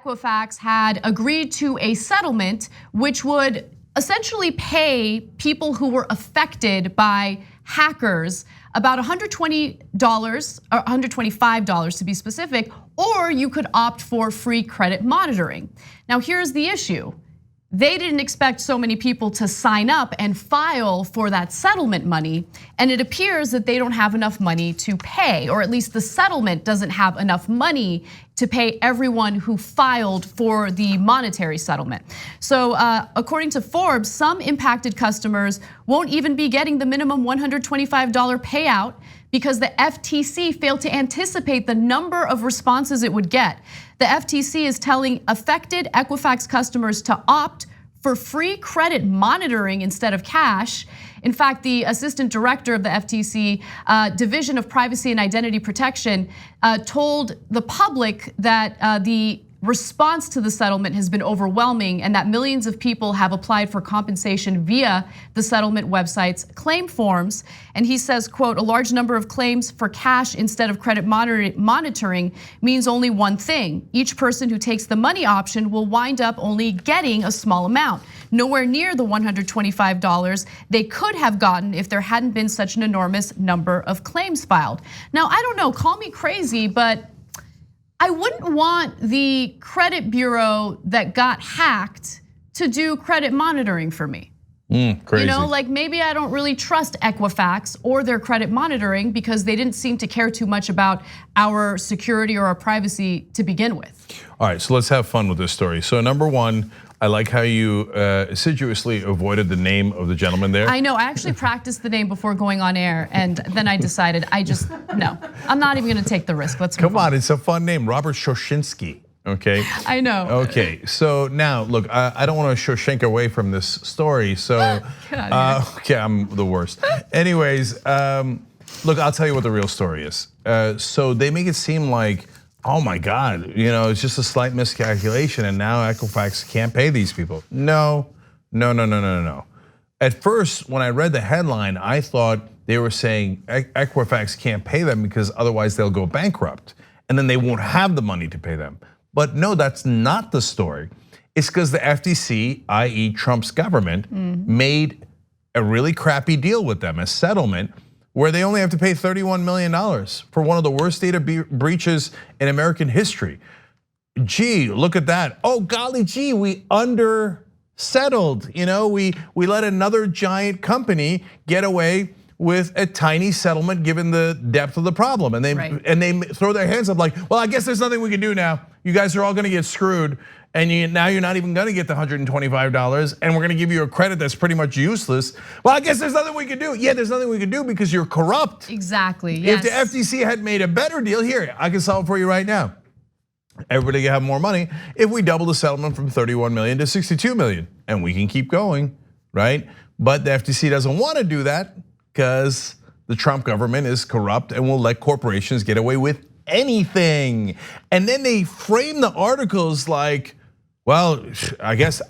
Equifax had agreed to a settlement which would essentially pay people who were affected by hackers about $120 or $125 to be specific, or you could opt for free credit monitoring. Now here's the issue. They didn't expect so many people to sign up and file for that settlement money, and it appears that they don't have enough money to pay, or at least the settlement doesn't have enough money to pay everyone who filed for the monetary settlement. So according to Forbes, some impacted customers won't even be getting the minimum $125 payout because the FTC failed to anticipate the number of responses it would get. The FTC is telling affected Equifax customers to opt for free credit monitoring instead of cash. In fact, the assistant director of the FTC Division of Privacy and Identity Protection told the public that the response to the settlement has been overwhelming and that millions of people have applied for compensation via the settlement website's claim forms. And he says, quote, a large number of claims for cash instead of credit monitoring means only one thing. Each person who takes the money option will wind up only getting a small amount, nowhere near the $125 they could have gotten if there hadn't been such an enormous number of claims filed. Now, I don't know, call me crazy, but I wouldn't want the credit bureau that got hacked to do credit monitoring for me. Crazy. You know, like maybe I don't really trust Equifax or their credit monitoring because they didn't seem to care too much about our security or our privacy to begin with. All right, so let's have fun with this story. So number one, I like how you assiduously avoided the name of the gentleman there. I know, I actually practiced the name before going on air, and then I decided no, I'm not even gonna take the risk. Let's move Come on, it's a fun name, Robert Shoshinsky, okay? I know. Okay, so now, look, I don't wanna Shoshenk away from this story, so, okay, I'm the worst. Anyways, look, I'll tell you what the real story is. So they make it seem like, oh my God, it's just a slight miscalculation and now Equifax can't pay these people. No. At first, when I read the headline, I thought they were saying Equifax can't pay them because otherwise they'll go bankrupt and then they won't have the money to pay them. But no, that's not the story. It's because the FTC, i.e. Trump's government, made a really crappy deal with them, a settlement, where they only have to pay $31 million for one of the worst data breaches in American history. Gee, look at that. Oh golly gee, we undersettled. We let another giant company get away with a tiny settlement given the depth of the problem. And they throw their hands up like, well, I guess there's nothing we can do now. You guys are all gonna get screwed. And now you're not even gonna get the $125, and we're gonna give you a credit that's pretty much useless. Well, I guess there's nothing we can do. Yeah, there's nothing we can do because you're corrupt. Exactly, yes. If the FTC had made a better deal, here, I can solve it for you right now. Everybody can have more money if we double the settlement from 31 million to 62 million, and we can keep going, right? But the FTC doesn't wanna do that because the Trump government is corrupt and will let corporations get away with anything. And then they frame the articles like, well, I guess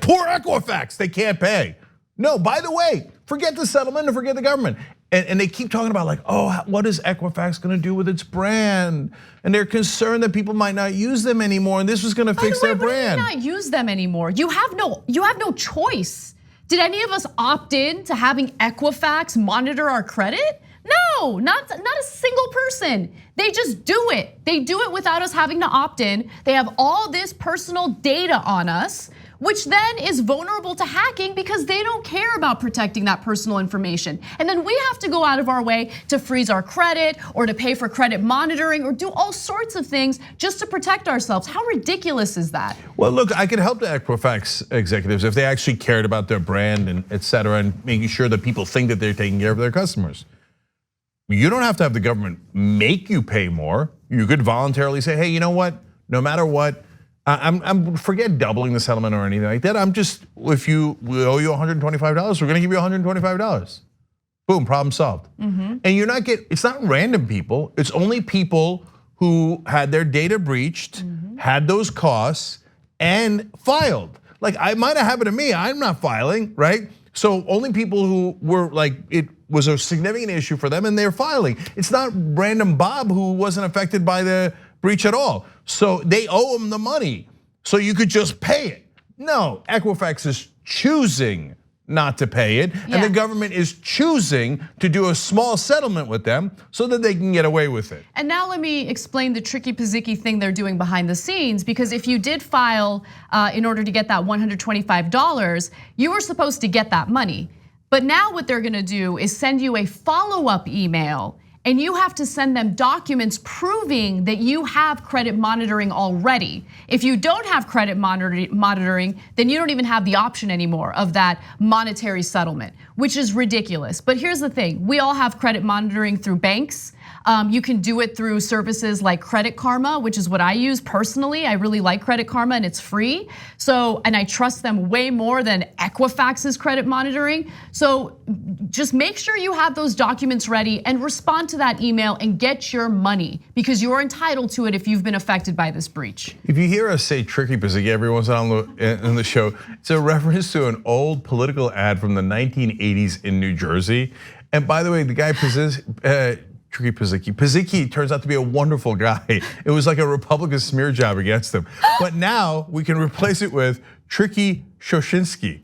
poor Equifax, they can't pay. No, by the way, forget the settlement and forget the government. And they keep talking about like, oh, what is Equifax gonna do with its brand? And they're concerned that people might not use them anymore and this was gonna fix their brand. Why do you not use them anymore? You have no choice. Did any of us opt in to having Equifax monitor our credit? No, not a single person. They just do it. They do it without us having to opt in. They have all this personal data on us, which then is vulnerable to hacking because they don't care about protecting that personal information. And then we have to go out of our way to freeze our credit or to pay for credit monitoring or do all sorts of things just to protect ourselves. How ridiculous is that? Well, look, I could help the Equifax executives if they actually cared about their brand and et cetera, and making sure that people think that they're taking care of their customers. You don't have to have the government make you pay more. You could voluntarily say, hey, you know what? No matter what, forget doubling the settlement or anything like that. If we owe you $125, we're gonna give you $125. Boom, problem solved. And it's not random people. It's only people who had their data breached, had those costs, and filed. Like it might have happened to me. I'm not filing, right? So only people who were like, it was a significant issue for them and they're filing. It's not random Bob who wasn't affected by the breach at all. So they owe them the money. so you could just pay it. No, Equifax is choosing not to pay it, and the government is choosing to do a small settlement with them so that they can get away with it. And now let me explain the tricky pizzicky thing they're doing behind the scenes, because if you did file in order to get that $125, you were supposed to get that money. But now what they're gonna do is send you a follow-up email, and you have to send them documents proving that you have credit monitoring already. If you don't have credit monitoring, then you don't even have the option anymore of that monetary settlement, which is ridiculous. But here's the thing, we all have credit monitoring through banks. You can do it through services like Credit Karma, which is what I use personally. I really like Credit Karma and it's free. So, and I trust them way more than Equifax's credit monitoring. So just make sure you have those documents ready and respond to that email and get your money, because you're entitled to it if you've been affected by this breach. If you hear us say tricky pizzicky every once in a while in the show, it's a reference to an old political ad from the 1980s in New Jersey. And by the way, the guy Tricky Pizzicky turns out to be a wonderful guy. It was like a Republican smear job against him. But now we can replace it with Tricky Shoshinsky.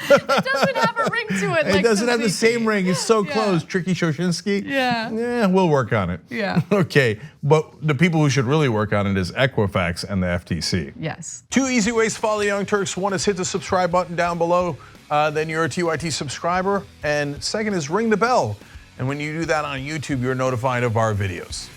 It doesn't have a ring to it. It doesn't have the same ring. It's so close. Tricky Shoshinsky. Yeah, we'll work on it. Yeah. Okay, but the people who should really work on it is Equifax and the FTC. Yes. 2 easy ways to follow the Young Turks. One is hit the subscribe button down below. Then you're a TYT subscriber. And second is ring the bell. And when you do that on YouTube, you're notified of our videos.